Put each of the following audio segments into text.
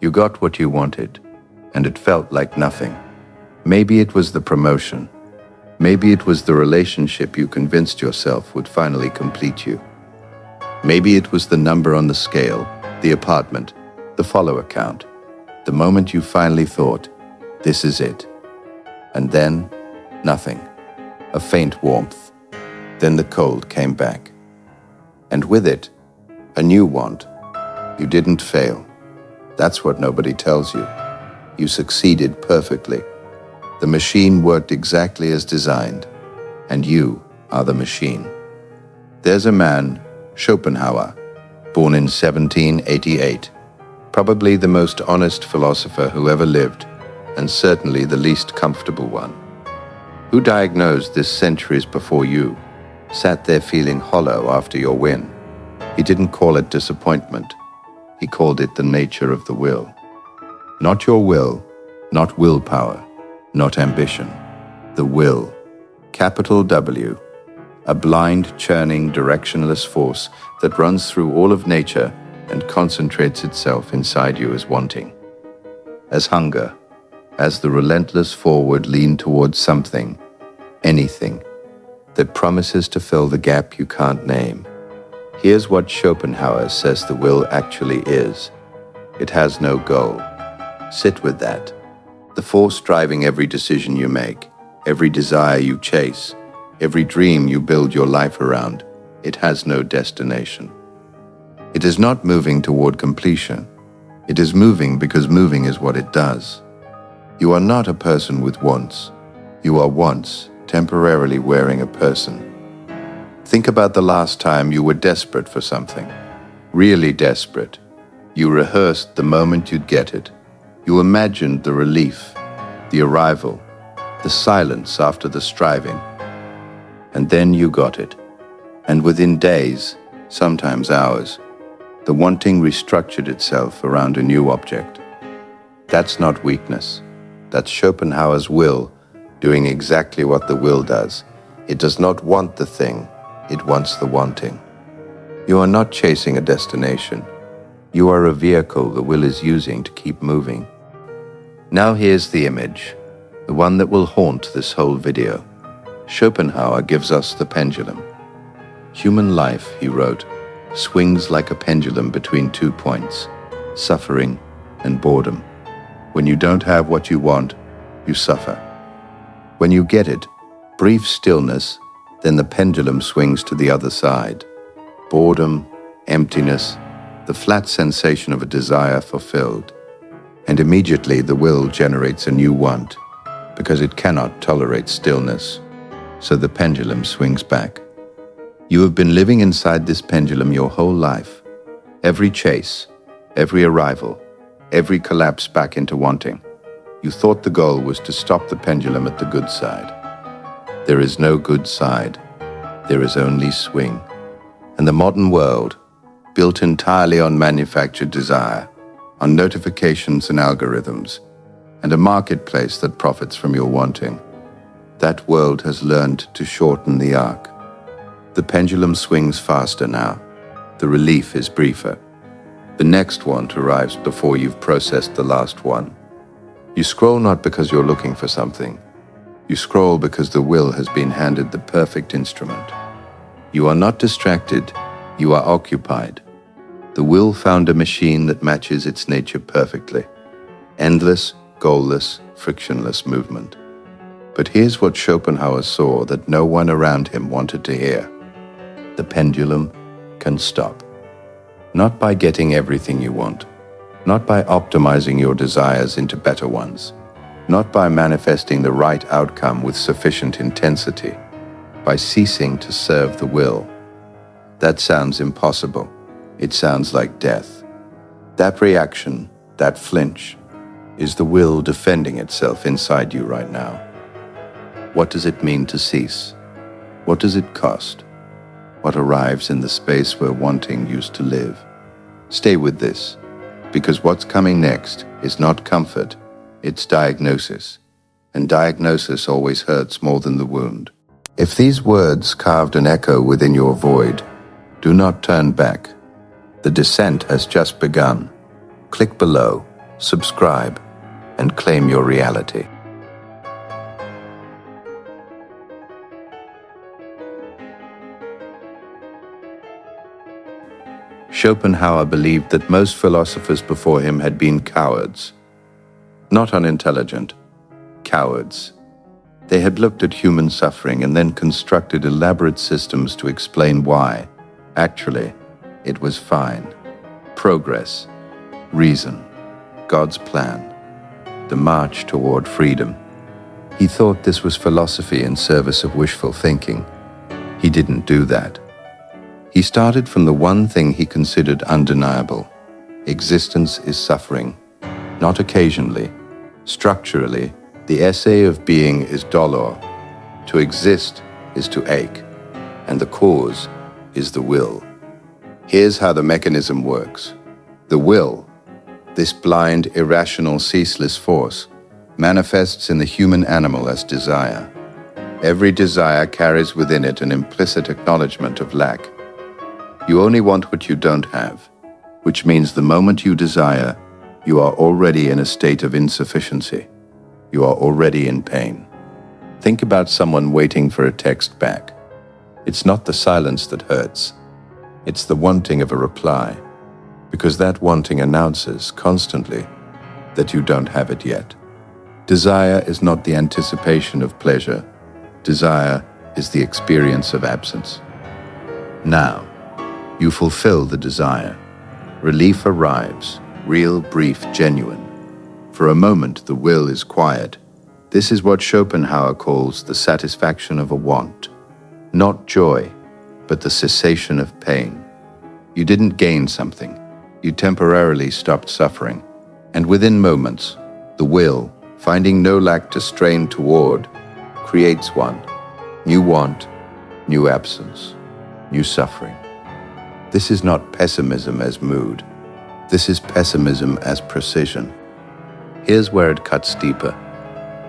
You got what you wanted, and it felt like nothing. Maybe it was the promotion. Maybe it was the relationship you convinced yourself would finally complete you. Maybe it was the number on the scale, the apartment, the follower count, the moment you finally thought, this is it. And then, nothing. A faint warmth. Then the cold came back. And with it, a new want. You didn't fail. That's what nobody tells you. You succeeded perfectly. The machine worked exactly as designed, and you are the machine. There's a man, Schopenhauer, born in 1788, probably the most honest philosopher who ever lived, and certainly the least comfortable one, who diagnosed this centuries before you, sat there feeling hollow after your win. He didn't call it disappointment. He called it the nature of the will. Not your will, not willpower, not ambition. The will, capital W, a blind, churning, directionless force that runs through all of nature and concentrates itself inside you as wanting. As hunger, as the relentless forward lean towards something, anything, that promises to fill the gap you can't name. Here's what Schopenhauer says the will actually is. It has no goal. Sit with that. The force driving every decision you make, every desire you chase, every dream you build your life around, it has no destination. It is not moving toward completion. It is moving because moving is what it does. You are not a person with wants. You are once temporarily wearing a person. Think about the last time you were desperate for something, really desperate. You rehearsed the moment you'd get it. You imagined the relief, the arrival, the silence after the striving. And then you got it. And within days, sometimes hours, the wanting restructured itself around a new object. That's not weakness. That's Schopenhauer's will doing exactly what the will does. It does not want the thing. It wants the wanting. You are not chasing a destination. You are a vehicle the will is using to keep moving. Now here's the image, the one that will haunt this whole video. Schopenhauer gives us the pendulum. Human life, he wrote, swings like a pendulum between 2 points, suffering and boredom. When you don't have what you want, you suffer. When you get it, brief stillness, then the pendulum swings to the other side. Boredom, emptiness, the flat sensation of a desire fulfilled. And immediately the will generates a new want, because it cannot tolerate stillness. So the pendulum swings back. You have been living inside this pendulum your whole life. Every chase, every arrival, every collapse back into wanting. You thought the goal was to stop the pendulum at the good side. There is no good side. There is only swing. And the modern world, built entirely on manufactured desire, on notifications and algorithms, and a marketplace that profits from your wanting, that world has learned to shorten the arc. The pendulum swings faster now. The relief is briefer. The next want arrives before you've processed the last one. You scroll not because you're looking for something. You scroll because the will has been handed the perfect instrument. You are not distracted, you are occupied. The will found a machine that matches its nature perfectly. Endless, goalless, frictionless movement. But here's what Schopenhauer saw that no one around him wanted to hear. The pendulum can stop. Not by getting everything you want, not by optimizing your desires into better ones, not by manifesting the right outcome with sufficient intensity, by ceasing to serve the will. That sounds impossible. It sounds like death. That reaction, that flinch, is the will defending itself inside you right now. What does it mean to cease? What does it cost? What arrives in the space where wanting used to live? Stay with this, because what's coming next is not comfort, it's diagnosis. And diagnosis always hurts more than the wound. If these words carved an echo within your void, do not turn back. The descent has just begun. Click below, subscribe, and claim your reality. Schopenhauer believed that most philosophers before him had been cowards. Not unintelligent, cowards. They had looked at human suffering and then constructed elaborate systems to explain why. Actually, it was fine. Progress, reason, God's plan, the march toward freedom. He thought this was philosophy in service of wishful thinking. He didn't do that. He started from the one thing he considered undeniable. Existence is suffering, not occasionally. Structurally, the essay of being is dolor. To exist is to ache, and the cause is the will. Here's how the mechanism works. The will, this blind, irrational, ceaseless force, manifests in the human animal as desire. Every desire carries within it an implicit acknowledgement of lack. You only want what you don't have, which means the moment you desire, you are already in a state of insufficiency. You are already in pain. Think about someone waiting for a text back. It's not the silence that hurts. It's the wanting of a reply, because that wanting announces constantly that you don't have it yet. Desire is not the anticipation of pleasure. Desire is the experience of absence. Now, you fulfill the desire. Relief arrives, real, brief, genuine. For a moment, the will is quiet. This is what Schopenhauer calls the satisfaction of a want. Not joy, but the cessation of pain. You didn't gain something. You temporarily stopped suffering. And within moments, the will, finding no lack to strain toward, creates one. New want, new absence, new suffering. This is not pessimism as mood. This is pessimism as precision. Here's where it cuts deeper.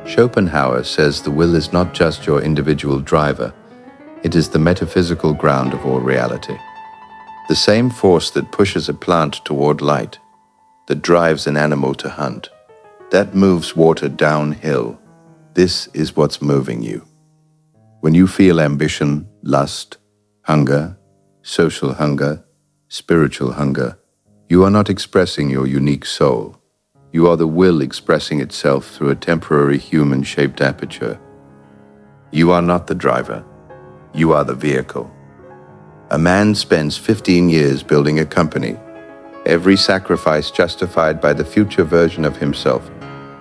Schopenhauer says the will is not just your individual driver. It is the metaphysical ground of all reality. The same force that pushes a plant toward light, that drives an animal to hunt, that moves water downhill. This is what's moving you. When you feel ambition, lust, hunger, social hunger, spiritual hunger, you are not expressing your unique soul. You are the will expressing itself through a temporary human-shaped aperture. You are not the driver. You are the vehicle. A man spends 15 years building a company, every sacrifice justified by the future version of himself,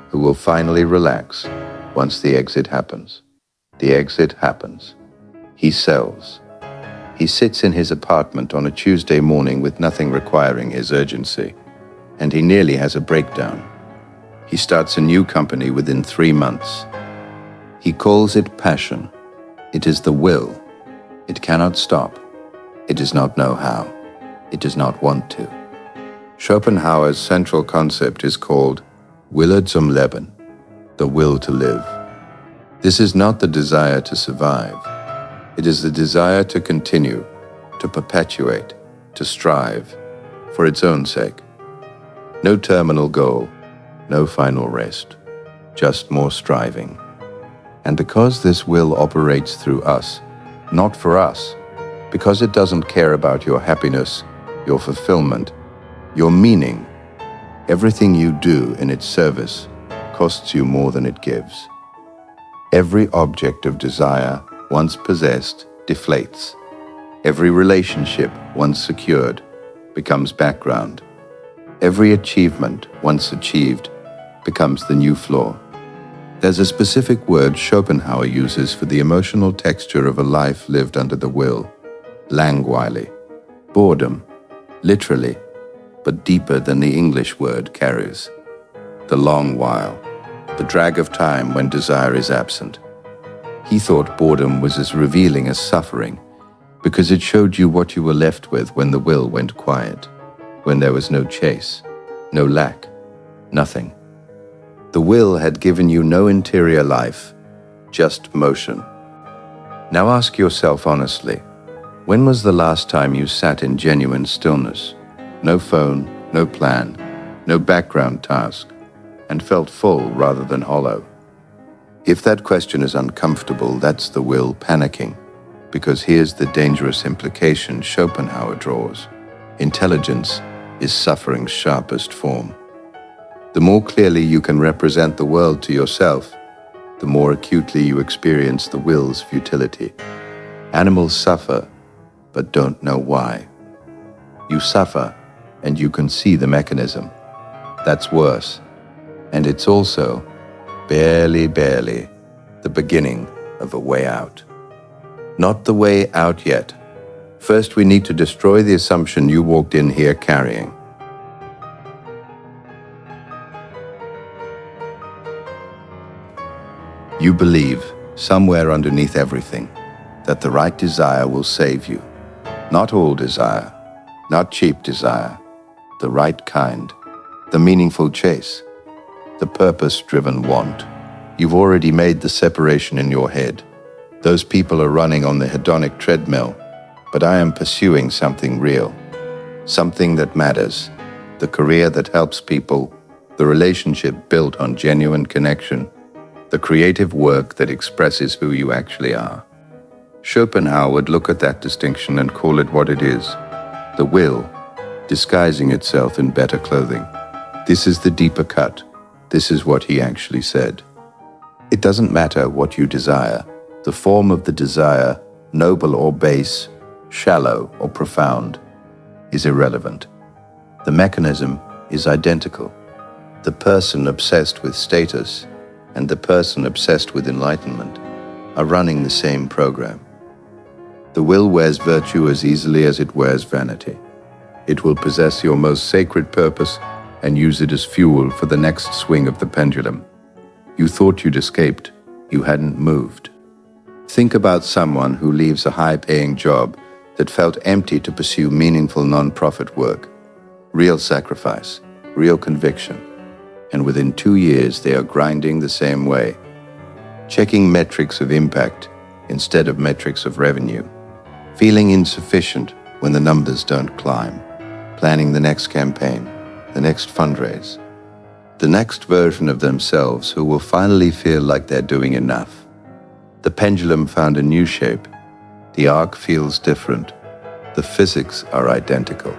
who will finally relax once the exit happens. The exit happens. He sells. He sits in his apartment on a Tuesday morning with nothing requiring his urgency, and he nearly has a breakdown. He starts a new company within 3 months. He calls it passion. It is the will. It cannot stop. It does not know how. It does not want to. Schopenhauer's central concept is called Wille zum Leben, the will to live. This is not the desire to survive. It is the desire to continue, to perpetuate, to strive, for its own sake. No terminal goal, no final rest, just more striving. And because this will operates through us, not for us, because it doesn't care about your happiness, your fulfillment, your meaning, everything you do in its service costs you more than it gives. Every object of desire, once possessed, deflates. Every relationship, once secured, becomes background. Every achievement, once achieved, becomes the new flaw. There's a specific word Schopenhauer uses for the emotional texture of a life lived under the will. Languidly. Boredom. Literally, but deeper than the English word carries. The long while. The drag of time when desire is absent. He thought boredom was as revealing as suffering, because it showed you what you were left with when the will went quiet, when there was no chase, no lack, nothing. The will had given you no interior life, just motion. Now ask yourself honestly, when was the last time you sat in genuine stillness? No phone, no plan, no background task, and felt full rather than hollow. If that question is uncomfortable, that's the will panicking, because here's the dangerous implication Schopenhauer draws. Intelligence is suffering's sharpest form. The more clearly you can represent the world to yourself, the more acutely you experience the will's futility. Animals suffer, but don't know why. You suffer, and you can see the mechanism. That's worse. And it's also, barely, the beginning of a way out. Not the way out yet. First, we need to destroy the assumption you walked in here carrying. You believe, somewhere underneath everything, that the right desire will save you. Not all desire, not cheap desire, the right kind, the meaningful chase, the purpose-driven want. You've already made the separation in your head. Those people are running on the hedonic treadmill, but I am pursuing something real, something that matters, the career that helps people, the relationship built on genuine connection, the creative work that expresses who you actually are. Schopenhauer would look at that distinction and call it what it is, the will, disguising itself in better clothing. This is the deeper cut. This is what he actually said. It doesn't matter what you desire. The form of the desire, noble or base, shallow or profound, is irrelevant. The mechanism is identical. The person obsessed with status and the person obsessed with enlightenment are running the same program. The will wears virtue as easily as it wears vanity. It will possess your most sacred purpose and use it as fuel for the next swing of the pendulum. You thought you'd escaped. You hadn't moved. Think about someone who leaves a high-paying job that felt empty to pursue meaningful non-profit work, real sacrifice, real conviction, and within 2 years they are grinding the same way, checking metrics of impact instead of metrics of revenue, feeling insufficient when the numbers don't climb, planning the next campaign, the next fundraise, the next version of themselves who will finally feel like they're doing enough. The pendulum found a new shape. The arc feels different. The physics are identical.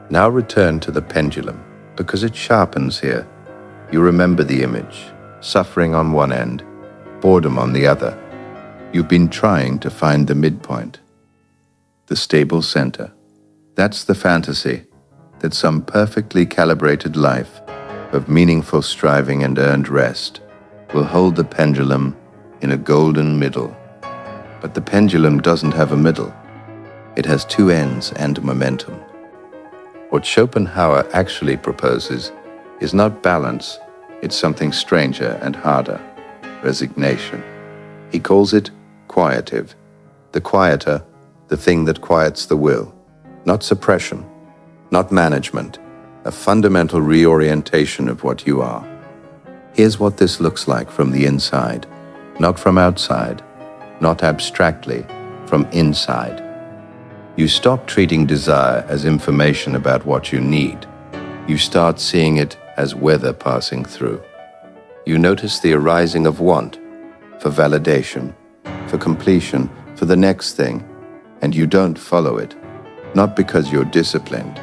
Now return to the pendulum, because it sharpens here. You remember the image, suffering on one end, boredom on the other. You've been trying to find the midpoint, the stable center. That's the fantasy, that some perfectly calibrated life of meaningful striving and earned rest will hold the pendulum in a golden middle. But the pendulum doesn't have a middle. It has two ends and momentum. What Schopenhauer actually proposes is not balance, it's something stranger and harder, resignation. He calls it quietive. The quieter, the thing that quiets the will. Not suppression, not management, a fundamental reorientation of what you are. Here's what this looks like from the inside, not from outside, not abstractly, from inside. You stop treating desire as information about what you need. You start seeing it as weather passing through. You notice the arising of want, for validation, for completion, for the next thing, and you don't follow it, not because you're disciplined,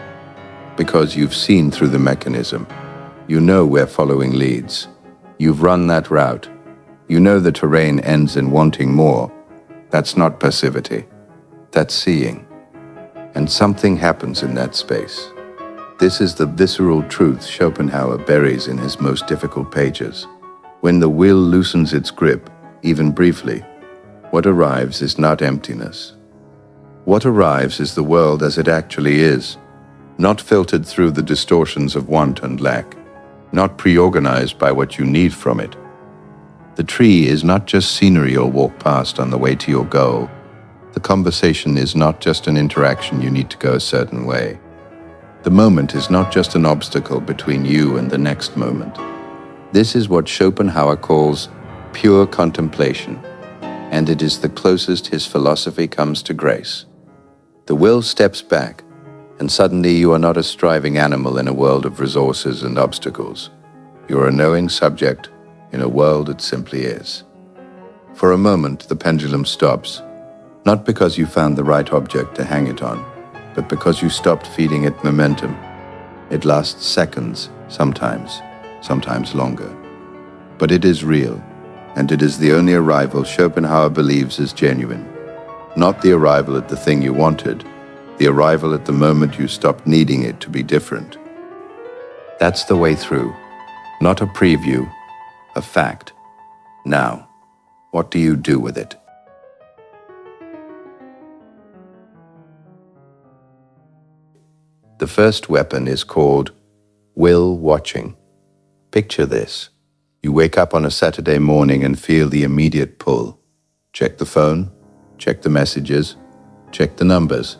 because you've seen through the mechanism. You know where following leads. You've run that route. You know the terrain ends in wanting more. That's not passivity. That's seeing. And something happens in that space. This is the visceral truth Schopenhauer buries in his most difficult pages. When the will loosens its grip, even briefly, what arrives is not emptiness. What arrives is the world as it actually is, not filtered through the distortions of want and lack, not pre-organized by what you need from it. The tree is not just scenery you'll walk past on the way to your goal. The conversation is not just an interaction you need to go a certain way. The moment is not just an obstacle between you and the next moment. This is what Schopenhauer calls pure contemplation, and it is the closest his philosophy comes to grace. The will steps back, And suddenly you are not a striving animal in a world of resources and obstacles. You are a knowing subject in a world that simply is. For a moment, the pendulum stops, not because you found the right object to hang it on, but because you stopped feeding it momentum. It lasts seconds, sometimes longer. But it is real, and it is the only arrival Schopenhauer believes is genuine. Not the arrival at the thing you wanted, the arrival at the moment you stopped needing it to be different. That's the way through, not a preview, a fact. Now, what do you do with it? The first weapon is called will watching. Picture this. You wake up on a Saturday morning and feel the immediate pull. Check the phone, check the messages, check the numbers,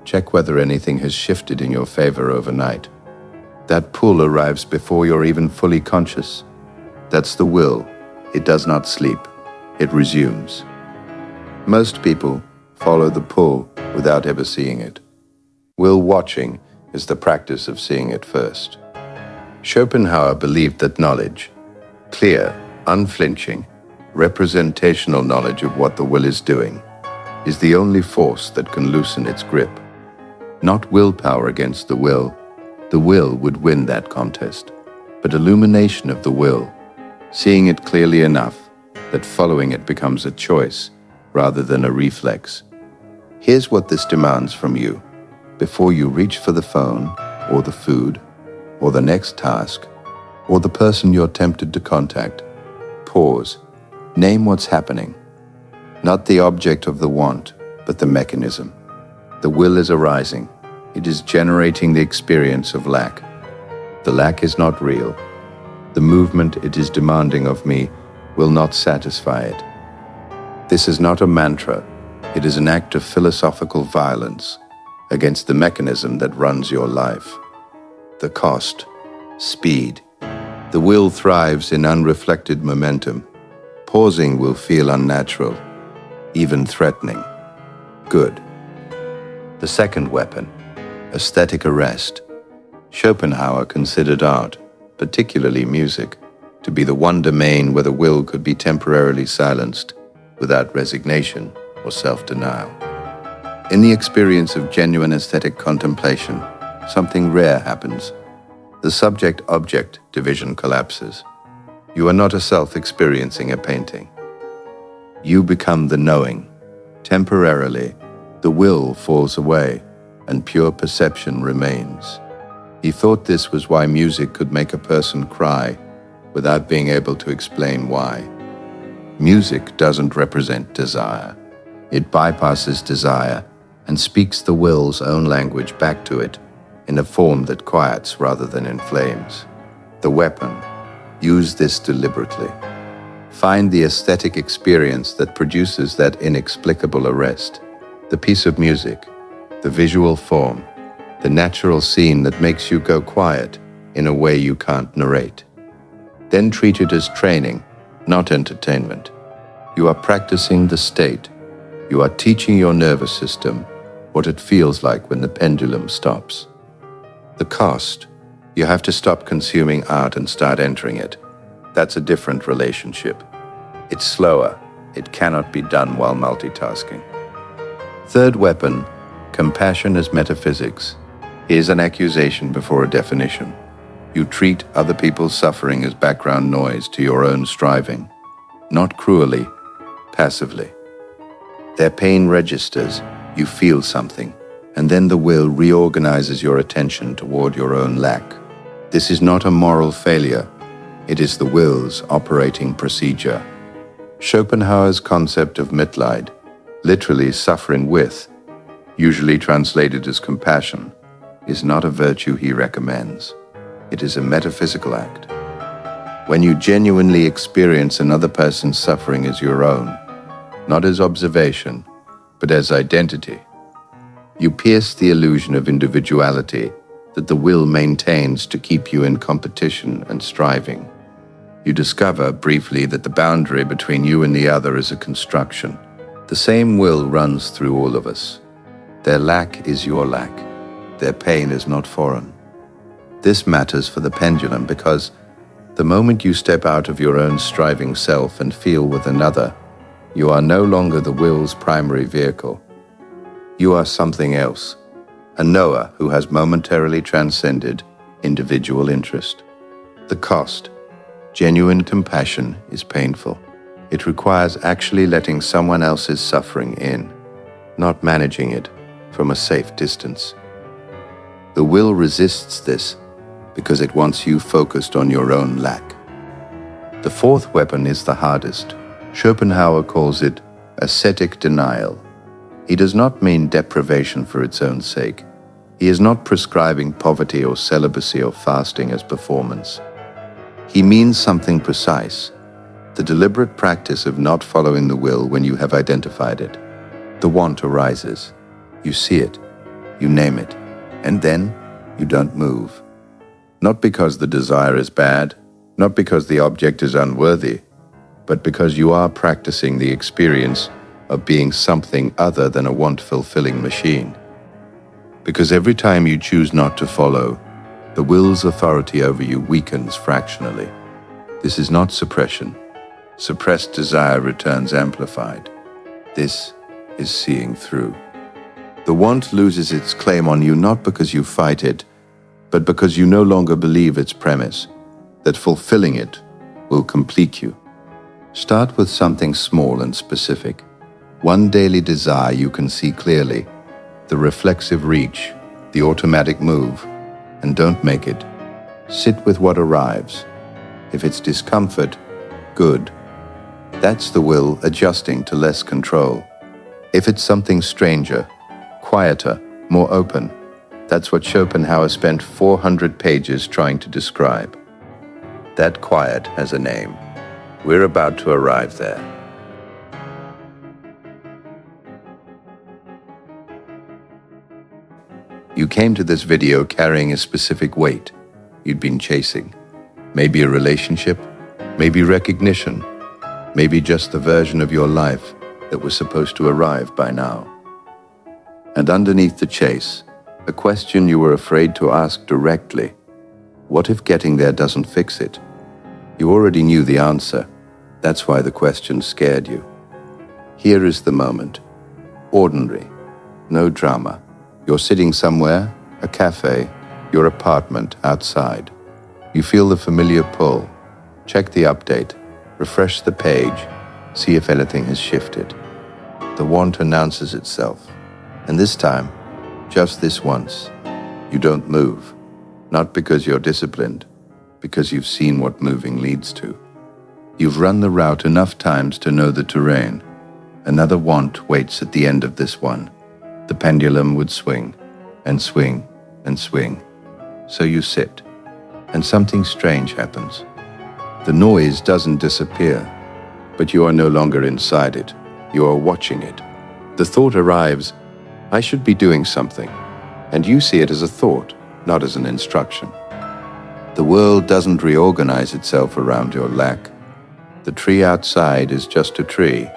check whether anything has shifted in your favor overnight. That pull arrives before you're even fully conscious. That's the will. It does not sleep. It resumes. Most people follow the pull without ever seeing it. Will watching is the practice of seeing it first. Schopenhauer believed that knowledge, clear, unflinching, representational knowledge of what the will is doing, is the only force that can loosen its grip. Not willpower against the will would win that contest, but illumination of the will, seeing it clearly enough that following it becomes a choice rather than a reflex. Here's what this demands from you. Before you reach for the phone, or the food, or the next task, or the person you're tempted to contact, pause. Name what's happening. Not the object of the want, but the mechanism. The will is arising. It is generating the experience of lack. The lack is not real. The movement it is demanding of me will not satisfy it. This is not a mantra. It is an act of philosophical violence against the mechanism that runs your life. The cost, speed. The will thrives in unreflected momentum. Pausing will feel unnatural, even threatening. Good. The second weapon, aesthetic arrest. Schopenhauer considered art, particularly music, to be the one domain where the will could be temporarily silenced without resignation or self-denial. In the experience of genuine aesthetic contemplation, something rare happens. The subject-object division collapses. You are not a self experiencing a painting. You become the knowing. Temporarily, the will falls away and pure perception remains. He thought this was why music could make a person cry without being able to explain why. Music doesn't represent desire. It bypasses desire and speaks the will's own language back to it in a form that quiets rather than inflames. The weapon. Use this deliberately. Find the aesthetic experience that produces that inexplicable arrest. The piece of music, the visual form, the natural scene that makes you go quiet in a way you can't narrate. Then treat it as training, not entertainment. You are practicing the state. You are teaching your nervous system what it feels like when the pendulum stops. The cost. You have to stop consuming art and start entering it. That's a different relationship. It's slower. It cannot be done while multitasking. Third weapon, compassion as metaphysics. Here's an accusation before a definition. You treat other people's suffering as background noise to your own striving, not cruelly, passively. Their pain registers, you feel something, and then the will reorganizes your attention toward your own lack. This is not a moral failure. It is the will's operating procedure. Schopenhauer's concept of Mitleid, literally suffering with, usually translated as compassion, is not a virtue he recommends. It is a metaphysical act. When you genuinely experience another person's suffering as your own, not as observation, but as identity, you pierce the illusion of individuality that the will maintains to keep you in competition and striving. You discover briefly that the boundary between you and the other is a construction. The same will runs through all of us. Their lack is your lack. their pain is not foreign. This matters for the pendulum because the moment you step out of your own striving self and feel with another, you are no longer the will's primary vehicle. You are something else, a knower who has momentarily transcended individual interest. The cost, genuine compassion, is painful. It requires actually letting someone else's suffering in, not managing it from a safe distance. The will resists this because it wants you focused on your own lack. The fourth weapon is the hardest. Schopenhauer calls it ascetic denial. He does not mean deprivation for its own sake. He is not prescribing poverty or celibacy or fasting as performance. He means something precise, the deliberate practice of not following the will when you have identified it. The want arises. You see it, you name it, and then you don't move. Not because the desire is bad, not because the object is unworthy, but because you are practicing the experience of being something other than a want-fulfilling machine. Because every time you choose not to follow, the will's authority over you weakens fractionally. This is not suppression. Suppressed desire returns amplified. This is seeing through. The want loses its claim on you not because you fight it, but because you no longer believe its premise, that fulfilling it will complete you. Start with something small and specific. One daily desire you can see clearly, the reflexive reach, the automatic move, and don't make it. Sit with what arrives. If it's discomfort, good. That's the will adjusting to less control. If it's something stranger, quieter, more open, that's what Schopenhauer spent 400 pages trying to describe. That quiet has a name. We're about to arrive there. You came to this video carrying a specific weight you'd been chasing. Maybe a relationship, maybe recognition, maybe just the version of your life that was supposed to arrive by now. And underneath the chase, a question you were afraid to ask directly. What if getting there doesn't fix it? You already knew the answer. That's why the question scared you. Here is the moment. Ordinary. No drama. You're sitting somewhere, a cafe, your apartment, outside. You feel the familiar pull. Check the update. Refresh the page. See if anything has shifted. The want announces itself. And this time, just this once, you don't move. Not because you're disciplined, because you've seen what moving leads to. You've run the route enough times to know the terrain. Another want waits at the end of this one. The pendulum would swing, and swing, and swing. So you sit, and something strange happens. The noise doesn't disappear, but you are no longer inside it. You are watching it. The thought arrives, I should be doing something, and you see it as a thought, not as an instruction. The world doesn't reorganize itself around your lack. The tree outside is just a tree.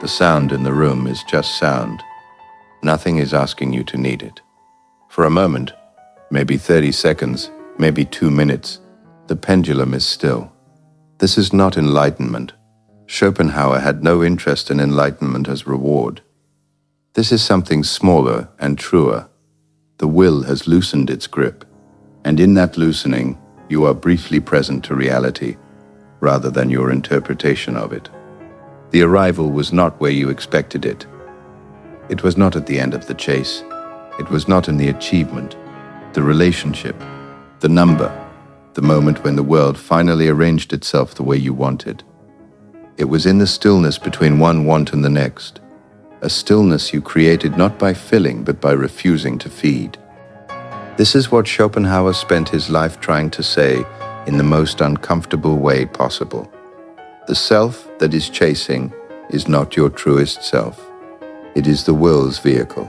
The sound in the room is just sound. Nothing is asking you to need it. For a moment, maybe 30 seconds, maybe 2 minutes, the pendulum is still. This is not enlightenment. Schopenhauer had no interest in enlightenment as reward. This is something smaller and truer. The will has loosened its grip, and in that loosening, you are briefly present to reality, rather than your interpretation of it. The arrival was not where you expected it. It was not at the end of the chase. It was not in the achievement, the relationship, the number, the moment when the world finally arranged itself the way you wanted. It was in the stillness between one want and the next, a stillness you created not by filling but by refusing to feed. This is what Schopenhauer spent his life trying to say in the most uncomfortable way possible. The self that is chasing is not your truest self. It is the will's vehicle.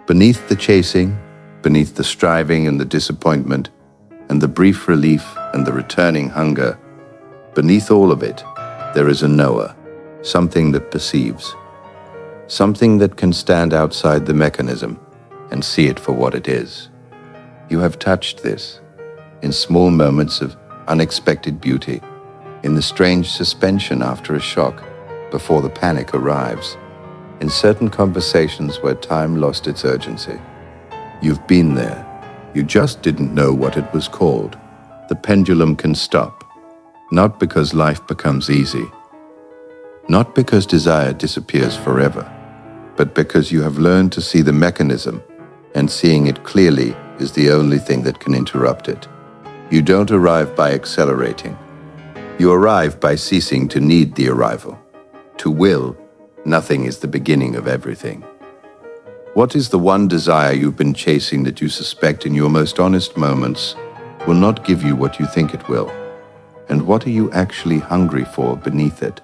Beneath the chasing, beneath the striving and the disappointment, and the brief relief and the returning hunger, beneath all of it, there is a knower, something that perceives, something that can stand outside the mechanism and see it for what it is. You have touched this, in small moments of unexpected beauty, in the strange suspension after a shock, before the panic arrives, in certain conversations where time lost its urgency. You've been there. You just didn't know what it was called. The pendulum can stop, not because life becomes easy, not because desire disappears forever, but because you have learned to see the mechanism, and seeing it clearly is the only thing that can interrupt it. You don't arrive by accelerating. You arrive by ceasing to need the arrival. To will, nothing is the beginning of everything. What is the one desire you've been chasing that you suspect in your most honest moments will not give you what you think it will? And what are you actually hungry for beneath it?